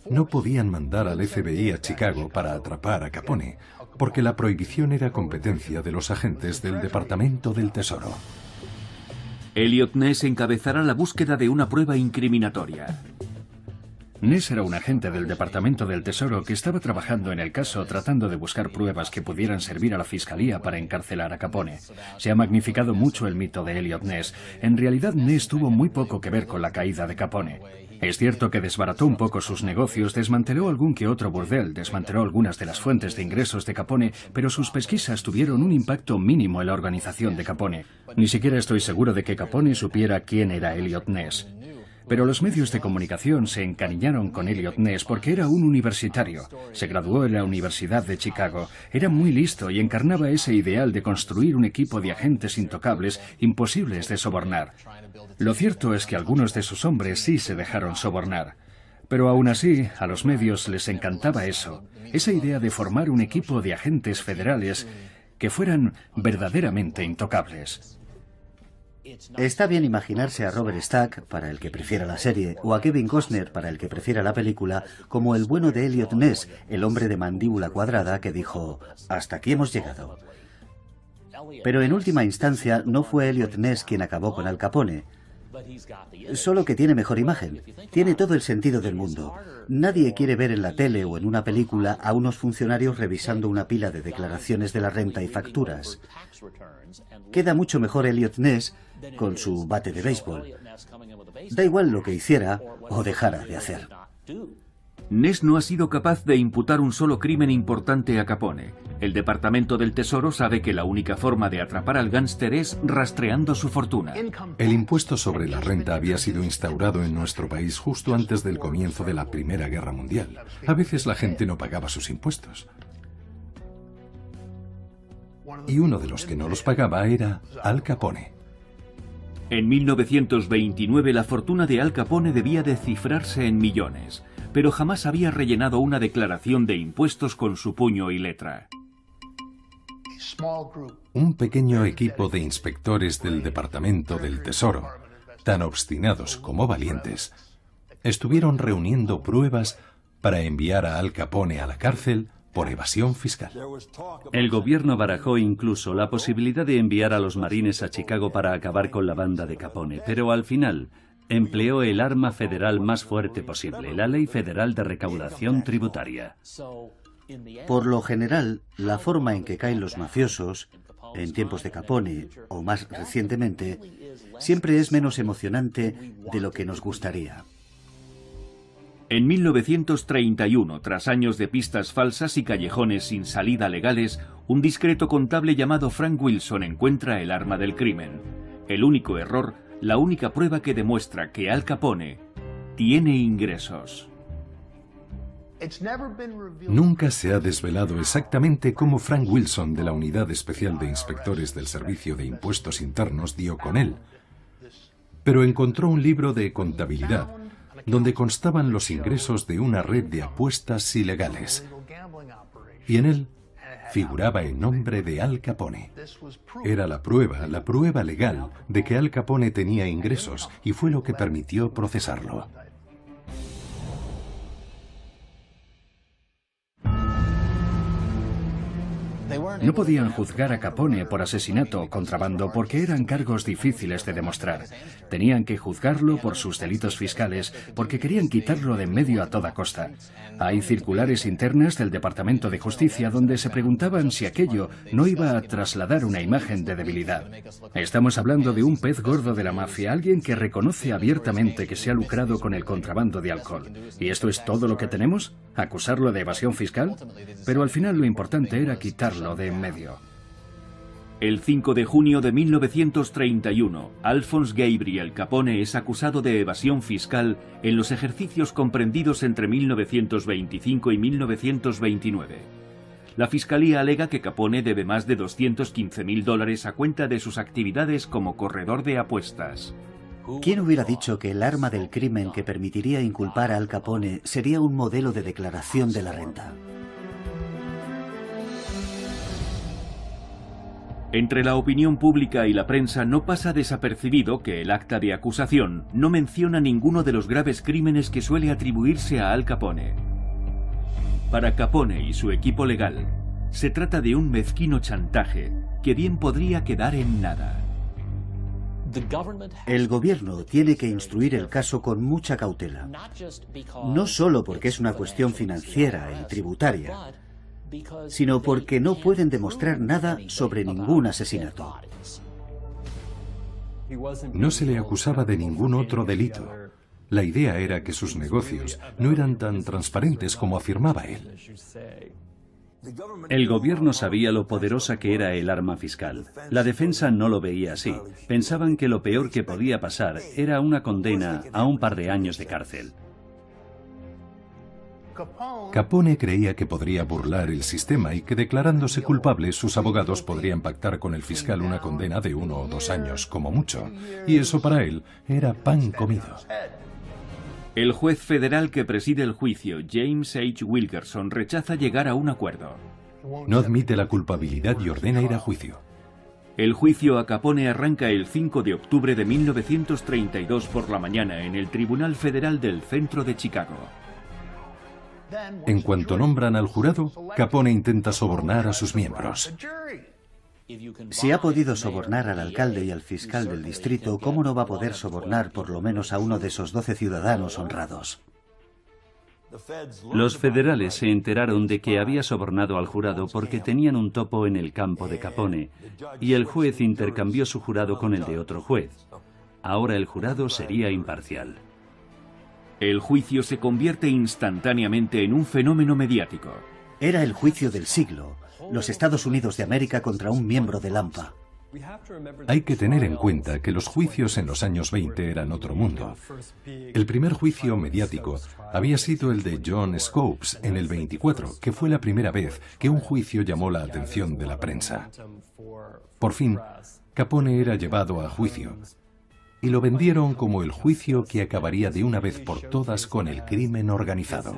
No podían mandar al FBI a Chicago para atrapar a Capone, porque la prohibición era competencia de los agentes del Departamento del Tesoro. Elliot Ness encabezará la búsqueda de una prueba incriminatoria. Ness era un agente del Departamento del Tesoro que estaba trabajando en el caso tratando de buscar pruebas que pudieran servir a la fiscalía para encarcelar a Capone. Se ha magnificado mucho el mito de Elliot Ness. En realidad, Ness tuvo muy poco que ver con la caída de Capone. Es cierto que desbarató un poco sus negocios, desmanteló algún que otro burdel, desmanteló algunas de las fuentes de ingresos de Capone, pero sus pesquisas tuvieron un impacto mínimo en la organización de Capone. Ni siquiera estoy seguro de que Capone supiera quién era Elliot Ness. Pero los medios de comunicación se encariñaron con Elliot Ness porque era un universitario. Se graduó en la Universidad de Chicago. Era muy listo y encarnaba ese ideal de construir un equipo de agentes intocables, imposibles de sobornar. Lo cierto es que algunos de sus hombres sí se dejaron sobornar. Pero aún así, a los medios les encantaba eso. Esa idea de formar un equipo de agentes federales que fueran verdaderamente intocables. Está bien imaginarse a Robert Stack, para el que prefiera la serie, o a Kevin Costner, para el que prefiera la película, como el bueno de Elliot Ness, el hombre de mandíbula cuadrada que dijo: hasta aquí hemos llegado. Pero en última instancia no fue Elliot Ness quien acabó con Al Capone. Solo que tiene mejor imagen. Tiene todo el sentido del mundo. Nadie quiere ver en la tele o en una película a unos funcionarios revisando una pila de declaraciones de la renta y facturas. Queda mucho mejor Elliot Ness con su bate de béisbol. Da igual lo que hiciera o dejara de hacer. Ness no ha sido capaz de imputar un solo crimen importante a Capone. El Departamento del Tesoro sabe que la única forma de atrapar al gángster es rastreando su fortuna. El impuesto sobre la renta había sido instaurado en nuestro país justo antes del comienzo de la Primera Guerra Mundial. A veces la gente no pagaba sus impuestos. Y uno de los que no los pagaba era Al Capone. En 1929 la fortuna de Al Capone debía de cifrarse en millones, pero jamás había rellenado una declaración de impuestos con su puño y letra. Un pequeño equipo de inspectores del Departamento del Tesoro, tan obstinados como valientes, estuvieron reuniendo pruebas para enviar a Al Capone a la cárcel por evasión fiscal. El gobierno barajó incluso la posibilidad de enviar a los marines a Chicago para acabar con la banda de Capone, pero al final empleó el arma federal más fuerte posible, la Ley Federal de Recaudación Tributaria. Por lo general, la forma en que caen los mafiosos, en tiempos de Capone o más recientemente, siempre es menos emocionante de lo que nos gustaría. En 1931, tras años de pistas falsas y callejones sin salida legales, un discreto contable llamado Frank Wilson encuentra el arma del crimen. El único error, la única prueba que demuestra que Al Capone tiene ingresos. Nunca se ha desvelado exactamente cómo Frank Wilson, de la Unidad Especial de Inspectores del Servicio de Impuestos Internos, dio con él. Pero encontró un libro de contabilidad donde constaban los ingresos de una red de apuestas ilegales. Y en él figuraba el nombre de Al Capone. Era la prueba legal de que Al Capone tenía ingresos, y fue lo que permitió procesarlo. No podían juzgar a Capone por asesinato o contrabando porque eran cargos difíciles de demostrar. Tenían que juzgarlo por sus delitos fiscales porque querían quitarlo de en medio a toda costa. Hay circulares internas del Departamento de Justicia donde se preguntaban si aquello no iba a trasladar una imagen de debilidad. Estamos hablando de un pez gordo de la mafia, alguien que reconoce abiertamente que se ha lucrado con el contrabando de alcohol. ¿Y esto es todo lo que tenemos? ¿Acusarlo de evasión fiscal? Pero al final lo importante era quitarlo de en medio. El 5 de junio de 1931, Alphonse Gabriel Capone es acusado de evasión fiscal en los ejercicios comprendidos entre 1925 y 1929. La fiscalía alega que Capone debe más de $215.000 a cuenta de sus actividades como corredor de apuestas. ¿Quién hubiera dicho que el arma del crimen que permitiría inculpar a Al Capone sería un modelo de declaración de la renta? Entre la opinión pública y la prensa no pasa desapercibido que el acta de acusación no menciona ninguno de los graves crímenes que suele atribuirse a Al Capone. Para Capone y su equipo legal, se trata de un mezquino chantaje que bien podría quedar en nada. El gobierno tiene que instruir el caso con mucha cautela, no solo porque es una cuestión financiera y tributaria, sino porque no pueden demostrar nada sobre ningún asesinato. No se le acusaba de ningún otro delito. La idea era que sus negocios no eran tan transparentes como afirmaba él. El gobierno sabía lo poderosa que era el arma fiscal. La defensa no lo veía así. Pensaban que lo peor que podía pasar era una condena a un par de años de cárcel. Capone creía que podría burlar el sistema y que, declarándose culpable, sus abogados podrían pactar con el fiscal una condena de 1 o 2 años, como mucho. Y eso para él era pan comido. El juez federal que preside el juicio, James H. Wilkerson, rechaza llegar a un acuerdo. No admite la culpabilidad y ordena ir a juicio. El juicio a Capone arranca el 5 de octubre de 1932 por la mañana en el Tribunal Federal del Centro de Chicago. En cuanto nombran al jurado, Capone intenta sobornar a sus miembros. Si ha podido sobornar al alcalde y al fiscal del distrito, ¿cómo no va a poder sobornar por lo menos a uno de esos 12 ciudadanos honrados? Los federales se enteraron de que había sobornado al jurado porque tenían un topo en el campo de Capone, y el juez intercambió su jurado con el de otro juez. Ahora el jurado sería imparcial. El juicio se convierte instantáneamente en un fenómeno mediático. Era el juicio del siglo. Los Estados Unidos de América contra un miembro del AMPA. Hay que tener en cuenta que los juicios en los años 20 eran otro mundo. El primer juicio mediático había sido el de John Scopes en el 24, que fue la primera vez que un juicio llamó la atención de la prensa. Por fin, Capone era llevado a juicio. Y lo vendieron como el juicio que acabaría de una vez por todas con el crimen organizado.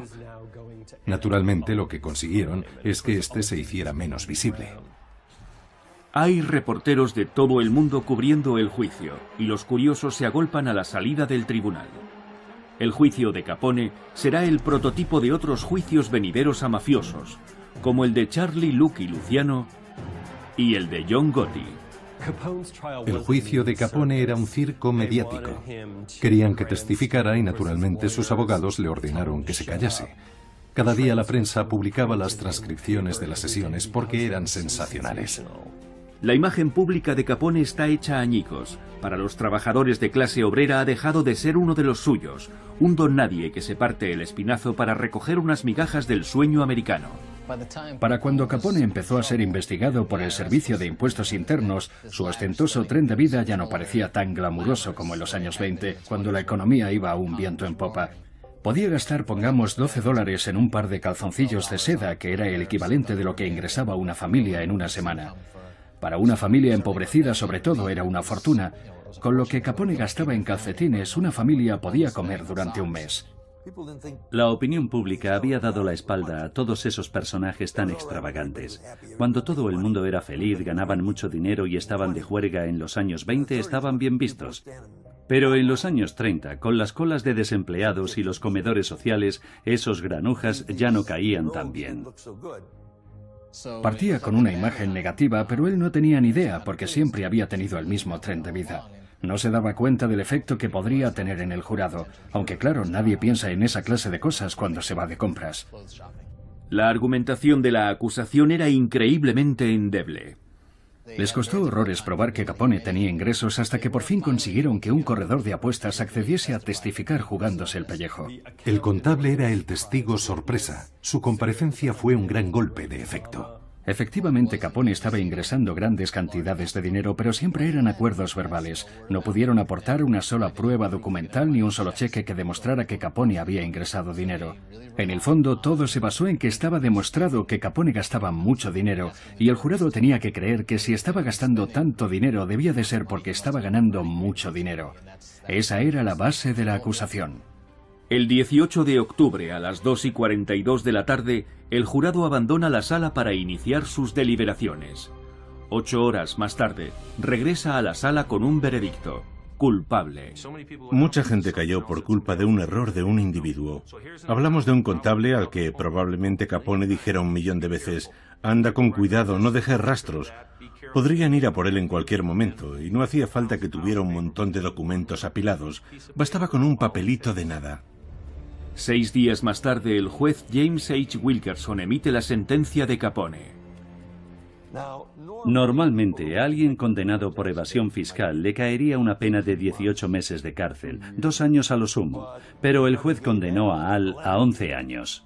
Naturalmente, lo que consiguieron es que este se hiciera menos visible. Hay reporteros de todo el mundo cubriendo el juicio, y los curiosos se agolpan a la salida del tribunal. El juicio de Capone será el prototipo de otros juicios venideros a mafiosos, como el de Charlie, Lucky Luciano y el de John Gotti. El juicio de Capone era un circo mediático. Querían que testificara y naturalmente sus abogados le ordenaron que se callase. Cada día la prensa publicaba las transcripciones de las sesiones porque eran sensacionales. La imagen pública de Capone está hecha añicos. Para los trabajadores de clase obrera ha dejado de ser uno de los suyos, un don nadie que se parte el espinazo para recoger unas migajas del sueño americano. Para cuando Capone empezó a ser investigado por el Servicio de Impuestos Internos, su ostentoso tren de vida ya no parecía tan glamuroso como en los años 20, cuando la economía iba a un viento en popa. Podía gastar, pongamos, $12 en un par de calzoncillos de seda, que era el equivalente de lo que ingresaba una familia en una semana. Para una familia empobrecida, sobre todo, era una fortuna. Con lo que Capone gastaba en calcetines, una familia podía comer durante un mes. La opinión pública había dado la espalda a todos esos personajes tan extravagantes. Cuando todo el mundo era feliz, ganaban mucho dinero y estaban de juerga en los años 20, estaban bien vistos. Pero en los años 30, con las colas de desempleados y los comedores sociales, esos granujas ya no caían tan bien. Partía con una imagen negativa, pero él no tenía ni idea porque siempre había tenido el mismo tren de vida. No se daba cuenta del efecto que podría tener en el jurado, aunque claro, nadie piensa en esa clase de cosas cuando se va de compras. La argumentación de la acusación era increíblemente endeble. Les costó horrores probar que Capone tenía ingresos hasta que por fin consiguieron que un corredor de apuestas accediese a testificar jugándose el pellejo. El contable era el testigo sorpresa. Su comparecencia fue un gran golpe de efecto. Efectivamente, Capone estaba ingresando grandes cantidades de dinero, pero siempre eran acuerdos verbales. No pudieron aportar una sola prueba documental ni un solo cheque que demostrara que Capone había ingresado dinero. En el fondo, todo se basó en que estaba demostrado que Capone gastaba mucho dinero, y el jurado tenía que creer que si estaba gastando tanto dinero debía de ser porque estaba ganando mucho dinero. Esa era la base de la acusación. El 18 de octubre a las 2:42 de la tarde, el jurado abandona la sala para iniciar sus deliberaciones. 8 horas más tarde, regresa a la sala con un veredicto: culpable. Mucha gente cayó por culpa de un error de un individuo. Hablamos de un contable al que probablemente Capone dijera 1.000.000 de veces: anda con cuidado, no dejes rastros. Podrían ir a por él en cualquier momento, y no hacía falta que tuviera un montón de documentos apilados. Bastaba con un papelito de nada. 6 días más tarde, el juez James H. Wilkerson emite la sentencia de Capone. Normalmente, a alguien condenado por evasión fiscal le caería una pena de 18 meses de cárcel, 2 años a lo sumo, pero el juez condenó a Al a 11 años.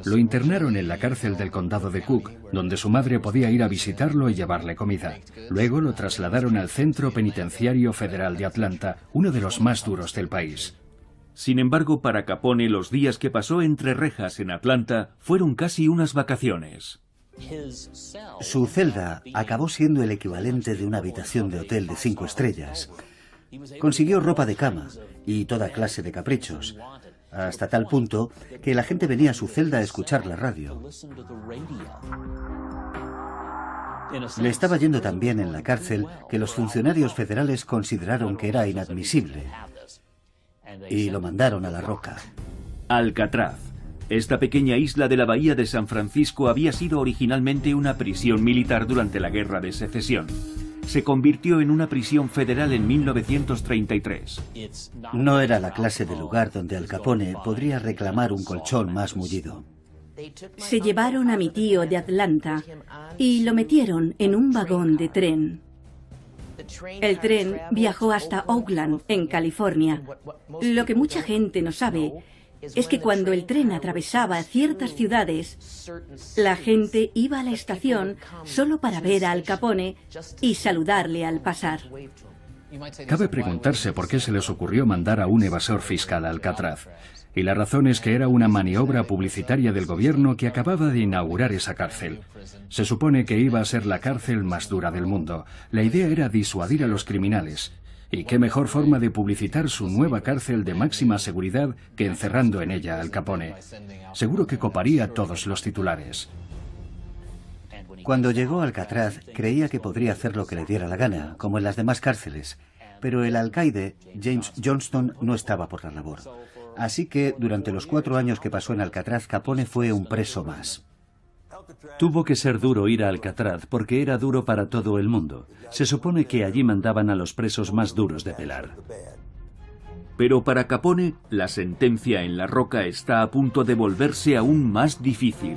Lo internaron en la cárcel del condado de Cook, donde su madre podía ir a visitarlo y llevarle comida. Luego lo trasladaron al Centro Penitenciario Federal de Atlanta, uno de los más duros del país. Sin embargo, para Capone, los días que pasó entre rejas en Atlanta fueron casi unas vacaciones. Su celda acabó siendo el equivalente de una habitación de hotel de 5 estrellas. Consiguió ropa de cama y toda clase de caprichos, hasta tal punto que la gente venía a su celda a escuchar la radio. Le estaba yendo tan bien en la cárcel que los funcionarios federales consideraron que era inadmisible y lo mandaron a la Roca. Alcatraz. Esta pequeña isla de la bahía de San Francisco había sido originalmente una prisión militar durante la Guerra de Secesión. Se convirtió en una prisión federal en 1933. No era la clase de lugar donde Al Capone podría reclamar un colchón más mullido. Se llevaron a mi tío de Atlanta y lo metieron en un vagón de tren. El tren viajó hasta Oakland, en California. Lo que mucha gente no sabe es que cuando el tren atravesaba ciertas ciudades, la gente iba a la estación solo para ver a Al Capone y saludarle al pasar. Cabe preguntarse por qué se les ocurrió mandar a un evasor fiscal a Alcatraz. Y la razón es que era una maniobra publicitaria del gobierno que acababa de inaugurar esa cárcel. Se supone que iba a ser la cárcel más dura del mundo. La idea era disuadir a los criminales. Y qué mejor forma de publicitar su nueva cárcel de máxima seguridad que encerrando en ella a Al Capone. Seguro que coparía todos los titulares. Cuando llegó a Alcatraz, creía que podría hacer lo que le diera la gana, como en las demás cárceles. Pero el alcaide, James Johnston, no estaba por la labor. Así que, durante los 4 años que pasó en Alcatraz, Capone fue un preso más. Tuvo que ser duro ir a Alcatraz porque era duro para todo el mundo. Se supone que allí mandaban a los presos más duros de pelar. Pero para Capone, la sentencia en la roca está a punto de volverse aún más difícil.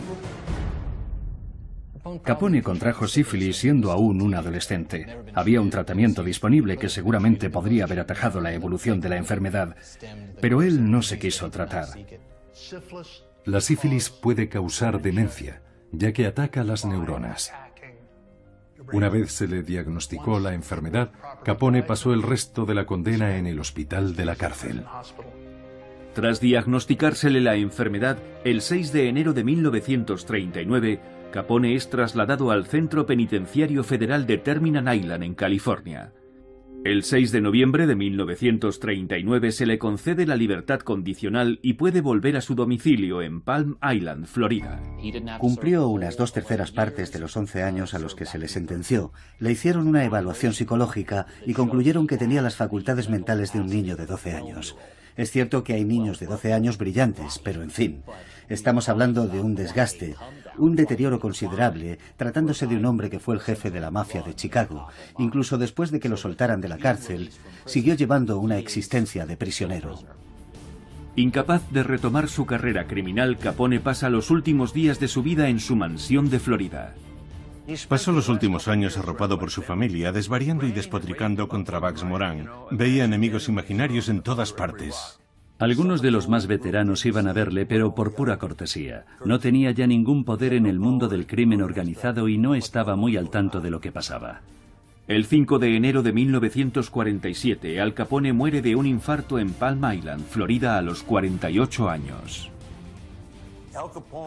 Capone contrajo sífilis siendo aún un adolescente. Había un tratamiento disponible que seguramente podría haber atajado la evolución de la enfermedad, pero él no se quiso tratar. La sífilis puede causar demencia, ya que ataca las neuronas. Una vez se le diagnosticó la enfermedad, Capone pasó el resto de la condena en el hospital de la cárcel. Tras diagnosticársele la enfermedad, el 6 de enero de 1939, Capone es trasladado al Centro Penitenciario Federal de Terminal Island, en California. El 6 de noviembre de 1939 se le concede la libertad condicional y puede volver a su domicilio en Palm Island, Florida. Cumplió unas 2/3 partes de los 11 años a los que se le sentenció. Le hicieron una evaluación psicológica y concluyeron que tenía las facultades mentales de un niño de 12 años. Es cierto que hay niños de 12 años brillantes, pero en fin, estamos hablando de un desgaste, un deterioro considerable, tratándose de un hombre que fue el jefe de la mafia de Chicago. Incluso después de que lo soltaran de la cárcel, siguió llevando una existencia de prisionero. Incapaz de retomar su carrera criminal, Capone pasa los últimos días de su vida en su mansión de Florida. Pasó los últimos años arropado por su familia, desvariando y despotricando contra Bugs Moran. Veía enemigos imaginarios en todas partes. Algunos de los más veteranos iban a verle, pero por pura cortesía. No tenía ya ningún poder en el mundo del crimen organizado y no estaba muy al tanto de lo que pasaba. El 5 de enero de 1947, Al Capone muere de un infarto en Palm Island, Florida, a los 48 años.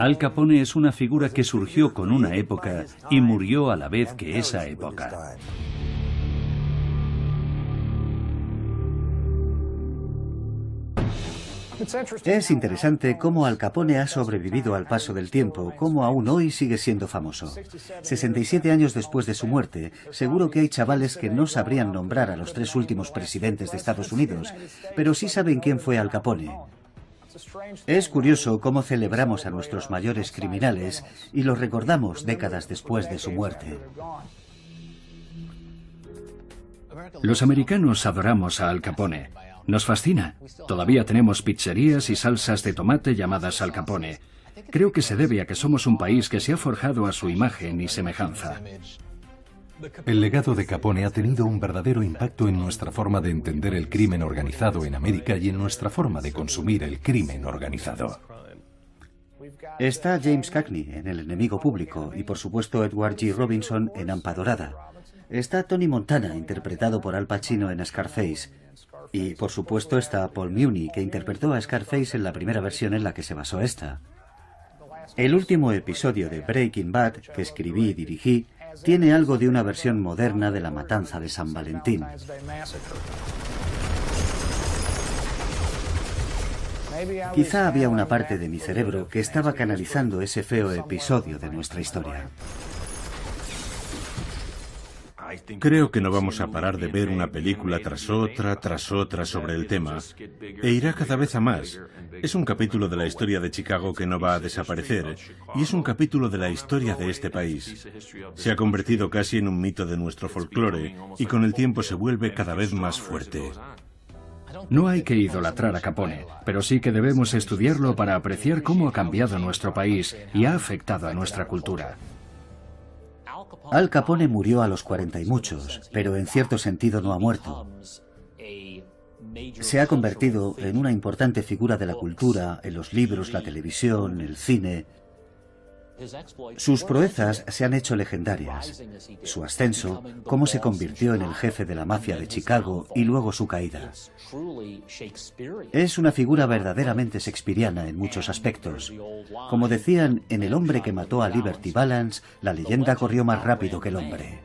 Al Capone es una figura que surgió con una época y murió a la vez que esa época. Es interesante cómo Al Capone ha sobrevivido al paso del tiempo, cómo aún hoy sigue siendo famoso. 67 años después de su muerte, seguro que hay chavales que no sabrían nombrar a los 3 últimos presidentes de Estados Unidos, pero sí saben quién fue Al Capone. Es curioso cómo celebramos a nuestros mayores criminales y los recordamos décadas después de su muerte. Los americanos adoramos a Al Capone. Nos fascina. Todavía tenemos pizzerías y salsas de tomate llamadas Al Capone. Creo que se debe a que somos un país que se ha forjado a su imagen y semejanza. El legado de Capone ha tenido un verdadero impacto en nuestra forma de entender el crimen organizado en América y en nuestra forma de consumir el crimen organizado. Está James Cagney en El enemigo público y por supuesto Edward G. Robinson en Hampa Dorada. Está Tony Montana, interpretado por Al Pacino en Scarface. Y por supuesto está Paul Muni, que interpretó a Scarface en la primera versión en la que se basó esta. El último episodio de Breaking Bad, que escribí y dirigí, tiene algo de una versión moderna de la matanza de San Valentín. Quizá había una parte de mi cerebro que estaba canalizando ese feo episodio de nuestra historia. Creo que no vamos a parar de ver una película tras otra sobre el tema, e irá cada vez a más. Es un capítulo de la historia de Chicago que no va a desaparecer, y es un capítulo de la historia de este país. Se ha convertido casi en un mito de nuestro folclore, y con el tiempo se vuelve cada vez más fuerte. No hay que idolatrar a Capone, pero sí que debemos estudiarlo para apreciar cómo ha cambiado nuestro país y ha afectado a nuestra cultura. Al Capone murió a los 40 y muchos, pero en cierto sentido no ha muerto. Se ha convertido en una importante figura de la cultura, en los libros, la televisión, el cine. Sus proezas se han hecho legendarias. Su ascenso, cómo se convirtió en el jefe de la mafia de Chicago y luego su caída. Es una figura verdaderamente shakespeariana en muchos aspectos. Como decían en El hombre que mató a Liberty Balance, la leyenda corrió más rápido que el hombre.